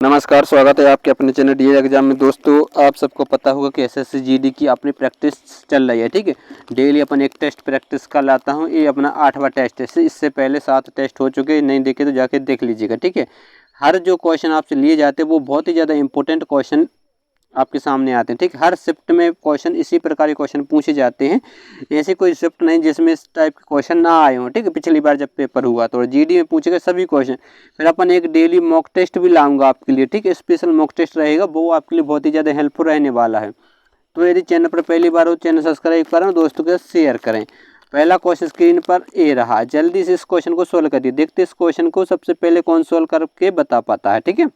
नमस्कार, स्वागत है आपके अपने चैनल डीए एग्जाम में। दोस्तों, आप सबको पता होगा कि एसएससी जीडी की अपनी प्रैक्टिस चल रही है। ठीक है, डेली अपन एक टेस्ट प्रैक्टिस का लाता हूँ। ये अपना 8वां टेस्ट है। इससे पहले 7 टेस्ट हो चुके हैं, नहीं देखे तो जाके देख लीजिएगा। ठीक है, हर जो क्वेश्चन आपसे लिए जाते हैं वो बहुत ही ज़्यादा इंपॉर्टेंट क्वेश्चन आपके सामने आते हैं। ठीक है, हर शिफ्ट में क्वेश्चन इसी प्रकार के क्वेश्चन पूछे जाते हैं। ऐसे कोई शिफ्ट नहीं जिसमें इस टाइप के क्वेश्चन ना आए हों। ठीक है, पिछली बार जब पेपर हुआ तो जीडी में पूछे गए सभी क्वेश्चन। फिर अपन एक डेली मॉक टेस्ट भी लाऊंगा आपके लिए। ठीक है, स्पेशल मॉक टेस्ट रहेगा, वो आपके लिए बहुत ही ज़्यादा हेल्पफुल रहने वाला है। तो यदि चैनल पर पहली बार हो, चैनल सब्सक्राइब करें, दोस्तों के साथ शेयर करें। पहला क्वेश्चन स्क्रीन पर ए रहा, जल्दी से इस क्वेश्चन को सोल्व करिए। देखते इस क्वेश्चन को सबसे पहले कौन सोल्व करके बता पाता है। ठीक है,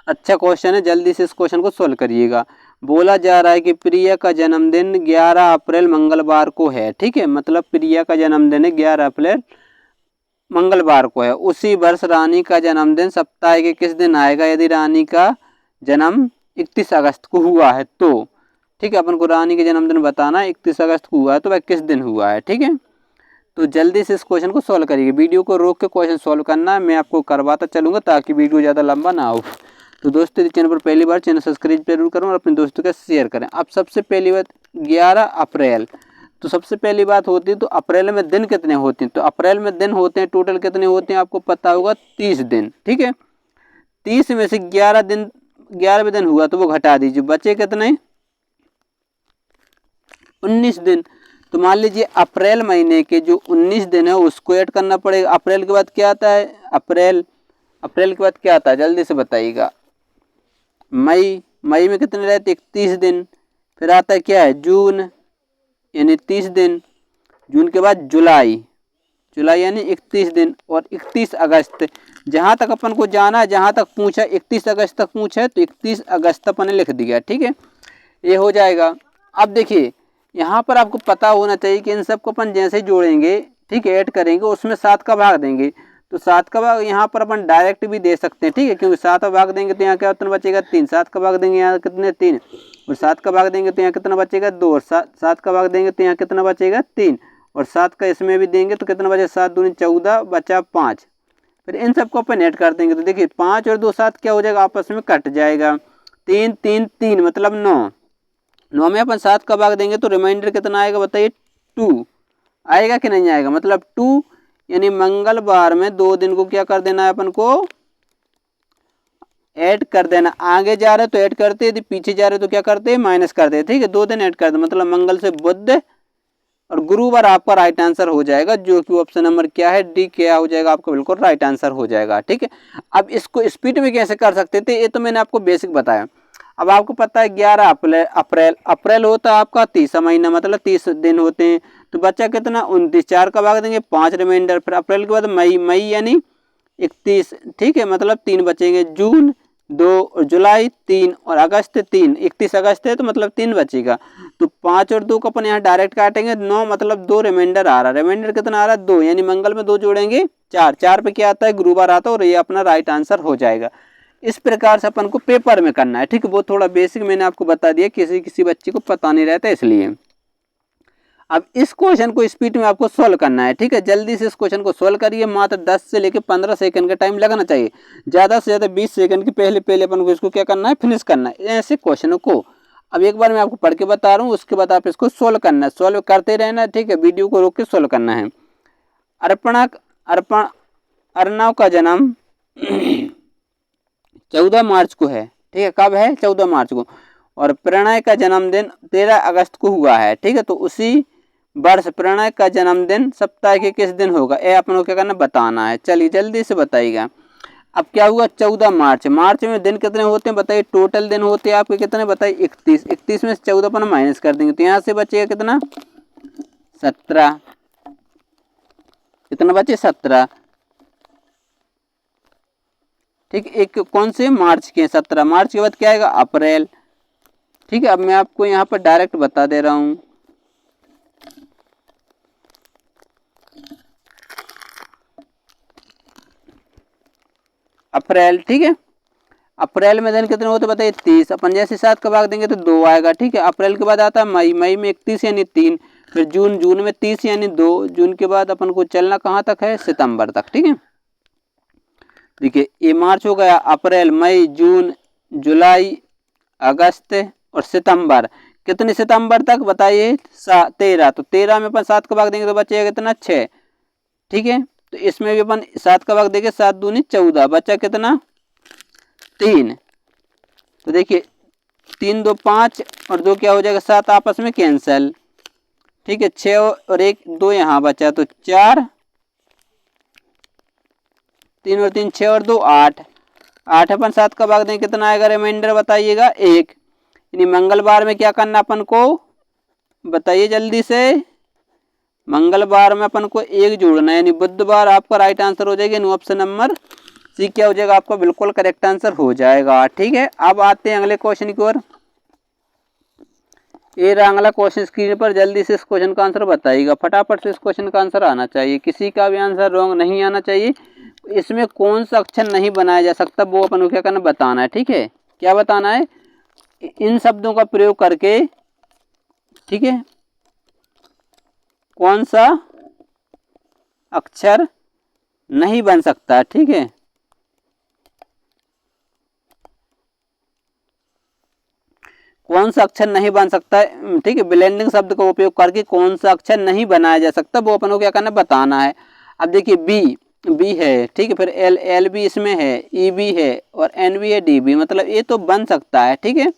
अच्छा क्वेश्चन है, जल्दी से इस क्वेश्चन को सोल्व करिएगा। बोला जा रहा है कि प्रिया का जन्मदिन 11 अप्रैल मंगलवार को है। ठीक है, मतलब प्रिया का जन्मदिन है 11 अप्रैल मंगलवार को है। उसी वर्ष रानी का जन्मदिन सप्ताह के किस दिन आएगा? यदि रानी का जन्म 31 अगस्त को हुआ है तो। ठीक है, अपन को रानी के जन्मदिन बताना है, 31 अगस्त को हुआ है तो वह किस दिन हुआ है। ठीक है, तो जल्दी से इस क्वेश्चन को सॉल्व करिए। वीडियो को रोक के क्वेश्चन सॉल्व करना है, मैं आपको करवाता चलूँगा ताकि वीडियो ज़्यादा लंबा ना हो। तो दोस्तों, चैनल पर पहली बार चैनल सब्सक्राइब जरूर करें और अपने दोस्तों के शेयर करें। अब सबसे पहली बात 11 अप्रैल, तो सबसे पहली बात होती है तो अप्रैल में दिन कितने होते हैं? तो अप्रैल में दिन होते हैं टोटल कितने होते हैं आपको पता होगा, 30 दिन। ठीक है, 30 में से 11वें दिन हुआ तो वो घटा दीजिए, बचे कितने? 19 दिन। तो मान लीजिए अप्रैल महीने के जो 19 दिन है उसको ऐड करना पड़ेगा। अप्रैल के बाद क्या आता है? अप्रैल के बाद क्या आता है जल्दी से बताइएगा? मई में कितने रहते? 31 दिन। फिर आता है क्या है? जून, यानी 30 दिन। जून के बाद जुलाई यानी 31 दिन। और 31 अगस्त, जहाँ तक अपन को जाना है, जहाँ तक पूछा 31 अगस्त तक पूछा है तो 31 अगस्त अपन ने लिख दिया। ठीक है, ये हो जाएगा। अब देखिए यहाँ पर आपको पता होना चाहिए कि इन सबको अपन जैसे जोड़ेंगे, ठीक है, ऐड करेंगे, उसमें 7 का भाग देंगे। तो 7 का भाग यहाँ पर अपन डायरेक्ट भी दे सकते हैं। ठीक है, क्योंकि 7 का भाग देंगे तो यहाँ क्या उतना बचेगा? 3। 7 का भाग देंगे यहाँ कितने? 3। और 7 का भाग देंगे तो यहाँ कितना बचेगा? 2। और 7 का भाग देंगे तो यहाँ कितना बचेगा? 3। और 7 का इसमें भी देंगे तो कितना बचे? 7 दूनी 14, बचा 5। फिर इन सबको अपन ऐड कर देंगे तो देखिए 5 और 2 7 क्या हो जाएगा? आपस में कट जाएगा। 3 3 3 मतलब 9। 9 में अपन 7 का भाग देंगे तो रिमाइंडर कितना आएगा बताइए? 2 आएगा कि नहीं आएगा? मतलब 2, यानी मंगलवार में 2 दिन को क्या कर देना है अपन को? ऐड कर देना। आगे जा रहे तो ऐड करते, यदि पीछे जा रहे तो क्या करते? माइनस करते। ठीक है, 2 दिन ऐड कर दे, मतलब मंगल से बुध और गुरुवार आपका राइट आंसर हो जाएगा, जो कि ऑप्शन नंबर क्या है? डी, क्या हो जाएगा आपका? बिल्कुल राइट आंसर हो जाएगा। ठीक है, अब इसको स्पीड में कैसे कर सकते थे ये तो मैंने आपको बेसिक बताया। अब आपको पता है 11 अप्रैल होता है आपका 30 महीना, मतलब 30 दिन होते हैं। तो बच्चा कितना? 29। 4 का भाग देंगे 5 रिमाइंडर। फिर अप्रैल के बाद मई यानी 31। ठीक है, मतलब 3 बचेंगे। जून 2 और जुलाई 3 और अगस्त 3। 31 अगस्त है तो मतलब 3 बचेगा। तो 5 और 2 को अपन यहाँ डायरेक्ट काटेंगे। 9 मतलब 2 रिमाइंडर आ रहा है। रिमाइंडर कितना आ रहा है? 2, यानी मंगल में 2 जोड़ेंगे 4। 4 पे क्या आता है? गुरुवार आता है और ये अपना राइट आंसर हो जाएगा। इस प्रकार से अपन को पेपर में करना है। ठीक है, वो थोड़ा बेसिक मैंने आपको बता दिया, किसी बच्चे को पता नहीं रहता इसलिए। अब इस क्वेश्चन को स्पीड में आपको सोल्व करना है। ठीक है, जल्दी से इस क्वेश्चन को सोल्व करिए। मात्र 10 से लेकर 15 सेकंड का टाइम लगना चाहिए, ज़्यादा से ज़्यादा 20 सेकंड के पहले अपन को इसको क्या करना है? फिनिश करना है ऐसे क्वेश्चनों को। अब एक बार मैं आपको पढ़ के बता रहा हूँ, उसके बाद आप इसको सोल्व करना है, सोल्व करते रहना। ठीक है, वीडियो को रोक के सोल्व करना है। अर्णव का जन्म 14 मार्च को है। ठीक है, कब है? 14 मार्च को। और प्रणय का जन्मदिन 13 अगस्त को हुआ है। ठीक है, तो उसी वर्ष प्रणय का जन्मदिन सप्ताह के किस दिन होगा? ये अपन को क्या करना? बताना है। चलिए जल्दी से बताइएगा। अब क्या हुआ? 14 मार्च। मार्च में दिन कितने होते हैं बताइए? टोटल दिन होते हैं आपके कितने बताइए? 31। 31 में से 14 अपन माइनस कर देंगे तो यहाँ से बचेगा कितना? 17। कितना बचे? 17। ठीक, एक कौन से? मार्च के 17। मार्च के बाद क्या आएगा? अप्रैल। ठीक है, अब मैं आपको यहाँ पर डायरेक्ट बता दे रहा हूँ। अप्रैल। ठीक है, अप्रैल में दिन कितने होते बताइए? 30। अपन जैसे 7 का भाग देंगे तो 2 आएगा। ठीक है, अप्रैल के बाद आता है मई में 31 यानी 3। फिर जून में 30 यानी 2। जून के बाद अपन को चलना कहाँ तक है? सितंबर तक। ठीक है, देखिए ये मार्च हो गया, अप्रैल, मई, जून, जुलाई, अगस्त और सितंबर। कितने सितंबर तक बताइए? 13। तो 13 में अपन 7 का भाग देंगे तो बचेगा कितना? 6। ठीक है, तो इसमें भी अपन 7 का भाग देंगे, 7 दूनी 14, बचा कितना? 3। तो देखिए 3 2 5 और 2 क्या हो जाएगा? 7 आपस में कैंसिल। ठीक है, 6 और 1 2 यहाँ बचा तो 4, 3 और 3 6 और 2 8। 8 अपन 7 का भाग दें कितना आएगा? रिमाइंडर बताइएगा 1। यानी मंगलवार में क्या करना अपन को? बताइए जल्दी से। मंगलवार में अपन को 1 जोड़ना है, यानी बुधवार आपका राइट आंसर हो जाएगा। ऑप्शन नंबर सी क्या हो जाएगा? आपका बिल्कुल करेक्ट आंसर हो जाएगा। ठीक है, अब आते हैं अगले क्वेश्चन की ओर। ये रहा अगला क्वेश्चन स्क्रीन पर। जल्दी से इस क्वेश्चन का आंसर बताइएगा, फटाफट से इस क्वेश्चन का आंसर आना चाहिए, किसी का भी आंसर रॉन्ग नहीं आना चाहिए। इसमें कौन सा अक्षर नहीं बनाया जा सकता वो अपन को क्या करना? बताना है। ठीक है, क्या बताना है? इन शब्दों का प्रयोग करके, ठीक है, कौन सा अक्षर नहीं बन सकता। ठीक है, कौन सा अक्षर नहीं बन सकता है। ठीक है, ब्लेंडिंग शब्द का उपयोग करके कौन सा अक्षर नहीं बनाया जा सकता वो अपन को क्या करना? बताना है। अब देखिए बी है, ठीक है, फिर एल भी इसमें है, ई भी है और एन भी है, डी भी, मतलब ये तो बन सकता है। ठीक है,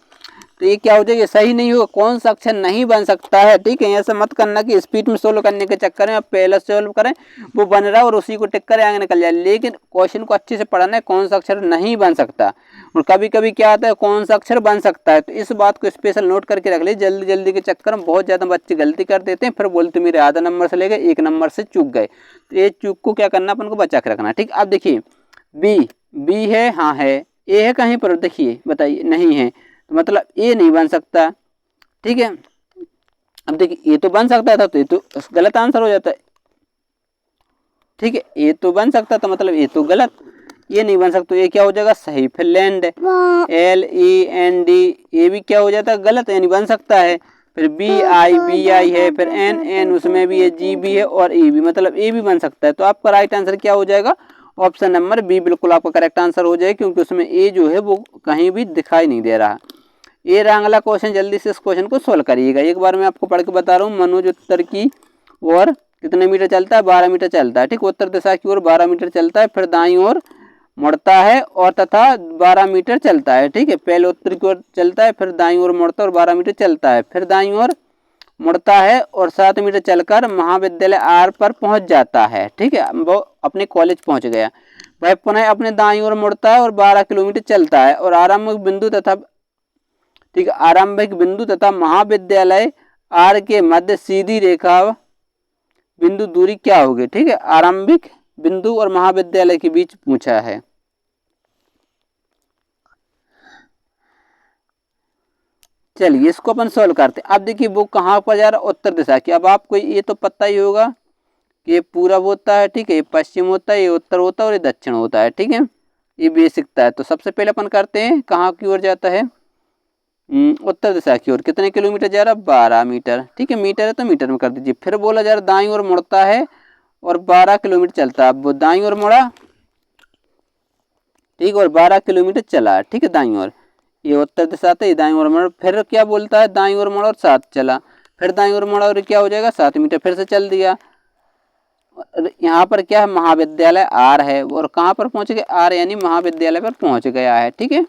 तो ये क्या हो जाएगा? सही नहीं होगा। कौन सा अक्षर नहीं बन सकता है? ठीक है, ऐसा मत करना कि स्पीड में सोल्व करने के चक्कर में आप पहले सोल्व करें, वो बन रहा है और उसी को टिक कर आगे निकल जाए। लेकिन क्वेश्चन को अच्छे से पढ़ना है, कौन सा अक्षर नहीं बन सकता। और कभी कभी क्या आता है? कौन सा अक्षर बन सकता है। तो इस बात को स्पेशल नोट करके रख लीजिए। जल्दी जल्दी के चक्कर में बहुत ज़्यादा बच्चे गलती कर देते हैं, फिर बोलते मेरे आधा नंबर से ले गए, 1 नंबर से चूक गए। तो ये चूक को क्या करना? अपन को बचा के रखना। ठीक, अब देखिए बी है, हाँ है, ए है कहीं पर? देखिए बताइए, नहीं है, तो मतलब ए नहीं बन सकता। ठीक है, अब देखिए ये तो बन सकता था, तो ये तो गलत आंसर हो जाता है। ठीक है, ये तो बन सकता था, मतलब ये तो गलत, ये नहीं बन सकता, ये क्या हो जाएगा? सही। फिर लैंड, LEND, ये भी क्या हो जाता है? गलत, ये नहीं बन सकता है। फिर BI है, फिर N उसमें भी है, G भी है और E भी, मतलब ए भी बन सकता है। तो आपका राइट आंसर क्या हो जाएगा? ऑप्शन नंबर बी बिल्कुल आपका करेक्ट आंसर हो जाएगा, क्योंकि उसमें ए जो है वो कहीं भी दिखाई नहीं दे रहा। ये रहा अगला क्वेश्चन। जल्दी से इस क्वेश्चन को सोल्व करिएगा। एक बार मैं आपको पढ़ के बता रहा हूँ। मनोज उत्तर की ओर कितने मीटर चलता है? 12 मीटर चलता है। ठीक, उत्तर दिशा की ओर 12 मीटर चलता है, फिर दाईं ओर मुड़ता है और तथा 12 मीटर चलता है। ठीक है, पहले उत्तर की ओर चलता है, फिर दाईं ओर मुड़ता है और 12 मीटर चलता है, फिर दाईं ओर मुड़ता है और 7 मीटर चलकर महाविद्यालय आर पर पहुंच जाता है। ठीक है, वो अपने कॉलेज पहुंच गया। वह पुनः अपने दाईं ओर मुड़ता है और 12 किलोमीटर चलता है और आरंभिक बिंदु तथा, ठीक है, आरंभिक बिंदु तथा महाविद्यालय आर के मध्य सीधी रेखा बिंदु दूरी क्या होगी? ठीक है, आरंभिक बिंदु और महाविद्यालय के बीच पूछा है। चलिए इसको अपन सोल्व करते हैं। अब देखिए वो कहाँ पर जा रहा है? उत्तर दिशा की। अब आपको ये तो पता ही होगा कि ये पूरब होता है, ठीक है, ये पश्चिम होता है, ये उत्तर होता है और ये दक्षिण होता है। ठीक है, ये बेसिकता है। तो सबसे पहले अपन करते हैं, कहाँ की ओर जाता है? उत्तर दिशा की ओर। कितने किलोमीटर जा रहा है? 12 मीटर। ठीक है, मीटर है तो मीटर में कर दीजिए। फिर बोला जा रहा दाईं ओर मुड़ता है और 12 किलोमीटर चलता है। अब वो दाईं ओर मुड़ा, ठीक, और 12 किलोमीटर चला। ठीक है, दाईं ओर, ये उत्तर दिशा था, ये दाईं ओर मुड़ा। फिर क्या बोलता है? दाईं ओर मुड़ा और 7 चला, फिर दाईं ओर मुड़ा और क्या हो जाएगा? 7 मीटर, फिर से चल दिया। यहाँ पर क्या है? महाविद्यालय आर है और कहाँ पर पहुंच गया? आर यानी महाविद्यालय पर पहुंच गया है। ठीक है,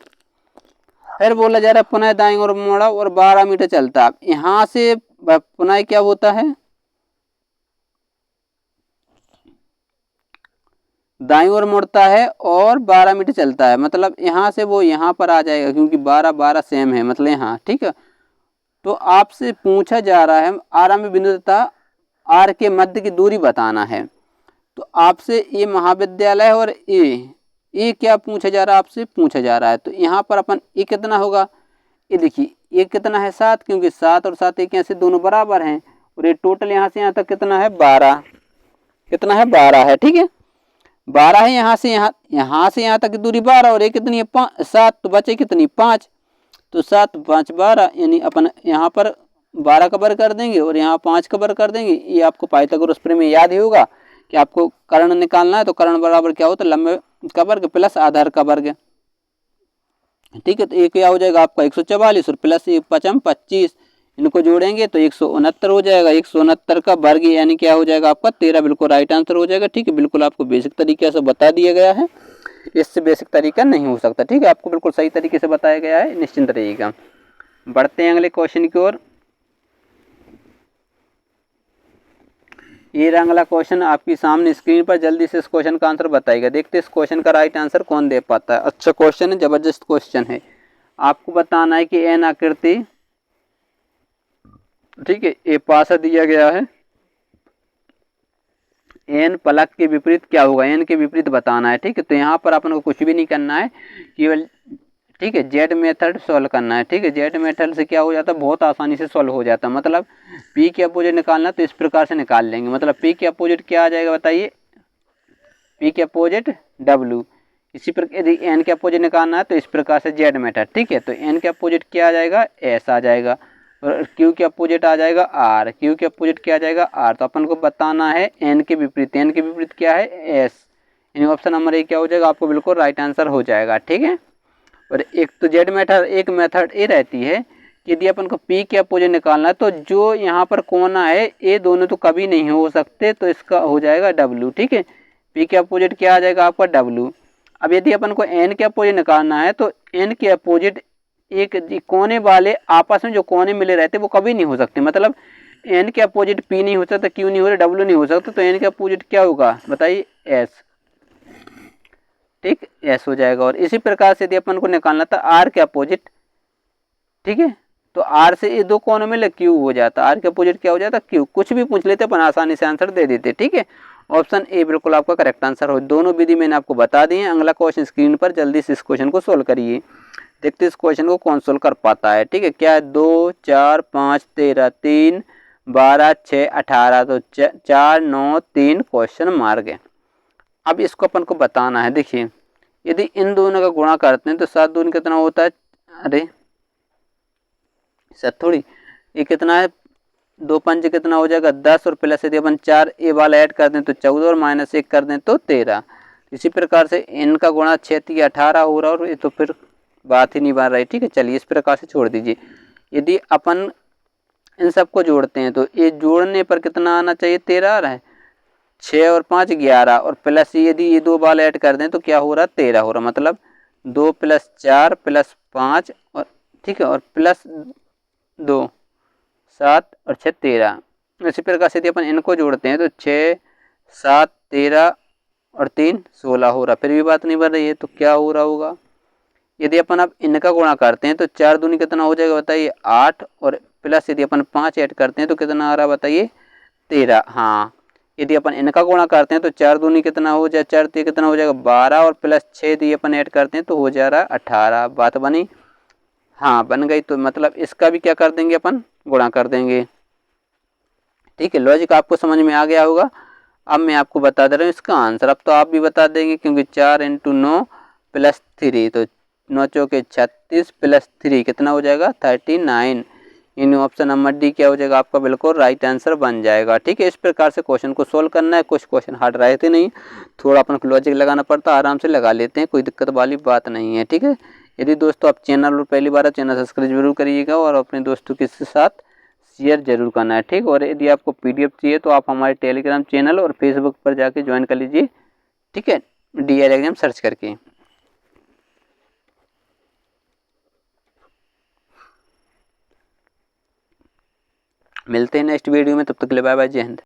फिर बोला जा रहा है पुनः दाईं ओर मुड़ा और 12 मीटर चलता है। यहाँ से पुनः क्या होता है? दाईं ओर मुड़ता है और 12 मीटर चलता है, मतलब यहाँ से वो यहाँ पर आ जाएगा, क्योंकि 12 सेम है, मतलब यहाँ। ठीक है, तो आपसे पूछा जा रहा है आरंभ बिंदु तथा आर के मध्य की दूरी बताना है। तो आपसे ये महाविद्यालय और ये क्या पूछा जा रहा है? आपसे पूछा जा रहा है। तो यहाँ पर अपन ये कितना होगा? ये देखिए ये कितना है? 7, क्योंकि 7 और 7 एक ऐसे दोनों बराबर हैं। और ये टोटल यहाँ से यहाँ तक कितना है? 12। कितना है? 12 है। ठीक है, 12 है। यहाँ से यहाँ तक की दूरी 12 और ये कितनी है? 7। तो बचे कितनी? 5। तो 7 5 12, यानी अपन यहाँ पर 12 का वर्ग कर देंगे और यहाँ 5 का वर्ग कर देंगे। ये आपको पाइथागोरस प्रमेय याद ही होगा कि आपको कर्ण निकालना है, तो कर्ण बराबर क्या होता है? लंबे का वर्ग प्लस आधार का वर्ग, ठीक है। तो ये क्या हो जाएगा आपका 144 और प्लस 5 25, इनको जोड़ेंगे तो 169 हो जाएगा। 169 का वर्ग यानी क्या हो जाएगा आपका 13, बिल्कुल राइट आंसर हो जाएगा, ठीक है। बिल्कुल आपको बेसिक तरीके से बता दिया गया है, इससे बेसिक तरीका नहीं हो सकता, ठीक है। आपको बिल्कुल सही तरीके से बताया गया है, निश्चिंत रहिएगा। बढ़ते हैं अगले क्वेश्चन की ओर। ये अगला क्वेश्चन आपकी सामने स्क्रीन पर, जल्दी से इस क्वेश्चन का आंसर बताइएगा। देखते हैं इस क्वेश्चन का राइट आंसर कौन दे पाता है। अच्छा क्वेश्चन है, जबरदस्त क्वेश्चन है। आपको बताना है कि एन आकृति, ठीक है, ये पासा दिया गया है, एन पलक के विपरीत क्या होगा, एन के विपरीत बताना है, ठीक है। तो यहाँ पर अपन को कुछ भी नहीं करना है, केवल, ठीक है, जेड मेथड सॉल्व करना है, ठीक है। जेड मेथड से क्या हो जाता है, बहुत आसानी से सॉल्व हो जाता है। मतलब पी के अपोजिट निकालना तो इस प्रकार से निकाल लेंगे। मतलब पी के अपोजिट क्या आ जाएगा बताइए, पी के अपोजिट डब्ल्यू। इसी प्रकार यदि एन के अपोजिट निकालना है तो इस प्रकार से जेड मेथड, ठीक है। तो एन के अपोजिट क्या आ जाएगा, एस आ जाएगा, और क्यू के अपोजिट आ जाएगा आर, क्यू के अपोजिट क्या आ जाएगा आर। तो अपन को बताना है एन के विपरीत, एन के विपरीत क्या है एस, यानी ऑप्शन नंबर ए क्या हो जाएगा आपको बिल्कुल राइट आंसर हो जाएगा, ठीक है। और एक तो जेड मेथड, एक मेथड ये रहती है कि यदि अपन को पी के अपोजिट निकालना है तो जो यहाँ पर कोना है ये दोनों तो कभी नहीं हो सकते, तो इसका हो जाएगा डब्ल्यू, ठीक है। पी के अपोजिट क्या आ जाएगा आपका डब्ल्यू। अब यदि अपन को एन के अपोजिट निकालना है तो एन के अपोजिट एक कोने वाले आपस में जो कोने मिले रहते वो कभी नहीं हो सकते। मतलब एन के अपोजिट पी नहीं हो सकता, क्यू नहीं हो सकता, डब्ल्यू नहीं हो सकता, तो एन के अपोजिट क्या होगा बताइए एस, ठीक, एस हो जाएगा। और इसी प्रकार से यदि अपन को निकालना था आर के अपोजिट, ठीक है, तो आर से ये दो कोनों में क्यू हो जाता, आर के अपोजिट क्या हो जाता क्यू। कुछ भी पूछ लेते अपन आसानी से आंसर दे देते, ठीक है। ऑप्शन ए बिल्कुल आपका करेक्ट आंसर हो। दोनों विधि मैंने आपको बता दी है। अगला क्वेश्चन स्क्रीन पर, जल्दी से इस क्वेश्चन को सोल्व करिए। देखते इस क्वेश्चन को कौन सोल्व कर पाता है, ठीक है। क्या है 2 4 5 13 3 12 6 18, तो 4 9 3 क्वेश्चन मार्क है। अब इसको अपन को बताना है। देखिए यदि इन दोनों का गुणा करते हैं तो 7 दूनी कितना होता है, अरे सर थोड़ी, ये कितना है 2 पंच कितना हो जाएगा 10, और प्लस यदि अपन 4 ए वाला ऐड कर दें तो 14 और माइनस 1 कर दें तो 13। इसी प्रकार से इनका गुणा 6 3 18 हो रहा, और ये तो फिर बात ही नहीं बन रही, ठीक है। चलिए इस प्रकार से छोड़ दीजिए। यदि अपन इन सबको जोड़ते हैं तो ये जोड़ने पर कितना आना चाहिए 13 आ रहा है, 6 और 5 11, और प्लस यदि ये 2 बाल ऐड कर दें तो क्या हो रहा 13 हो रहा। मतलब 2 + 4 + 5 और, ठीक है, और प्लस 2 7 और 6 13। इसी प्रकार से यदि अपन इनको जोड़ते हैं तो 6 7 13 और 3 16 हो रहा, फिर भी बात नहीं बन रही है, तो क्या हो रहा होगा। यदि अपन अब इनका गुणा करते हैं तो 4 दूनी कितना हो जाएगा बताइए 8, और प्लस यदि अपन 5 ऐड करते हैं तो कितना आ रहा बताइए 13। हाँ, यदि अपन इनका गुणा करते हैं तो 4 दूनी कितना हो जाए, 4 3 कितना हो जाएगा 12, और प्लस 6 यदि अपन ऐड करते हैं तो हो जा रहा 18। बात बनी, हाँ बन गई। तो मतलब इसका भी क्या कर देंगे अपन गुणा कर देंगे, ठीक है। लॉजिक आपको समझ में आ गया होगा। अब मैं आपको बता दे रहा हूँ इसका आंसर। अब तो आप भी बता देंगे क्योंकि 4 × 9 + 3, तो 9 चौके 36 + 3 कितना हो जाएगा 39। इन ऑप्शन नंबर डी क्या हो जाएगा आपका बिल्कुल राइट आंसर बन जाएगा, ठीक है। इस प्रकार से क्वेश्चन को सोल्व करना है। कुछ क्वेश्चन हार्ड रहते नहीं, थोड़ा अपन को लॉजिक लगाना पड़ता, आराम से लगा लेते हैं, कोई दिक्कत वाली बात नहीं है, ठीक है। यदि दोस्तों आप चैनल पर पहली बार चैनल सब्सक्राइब जरूर करिएगा और अपने दोस्तों के साथ शेयर जरूर करना है, ठीक। और यदि आपको पीडीएफ चाहिए तो आप हमारे टेलीग्राम चैनल और फेसबुक पर जाके ज्वाइन कर लीजिए, ठीक है, DL एग्जाम सर्च करके। मिलते हैं नेक्स्ट वीडियो में, तब तक के लिए बाय बाय, जय हिंद।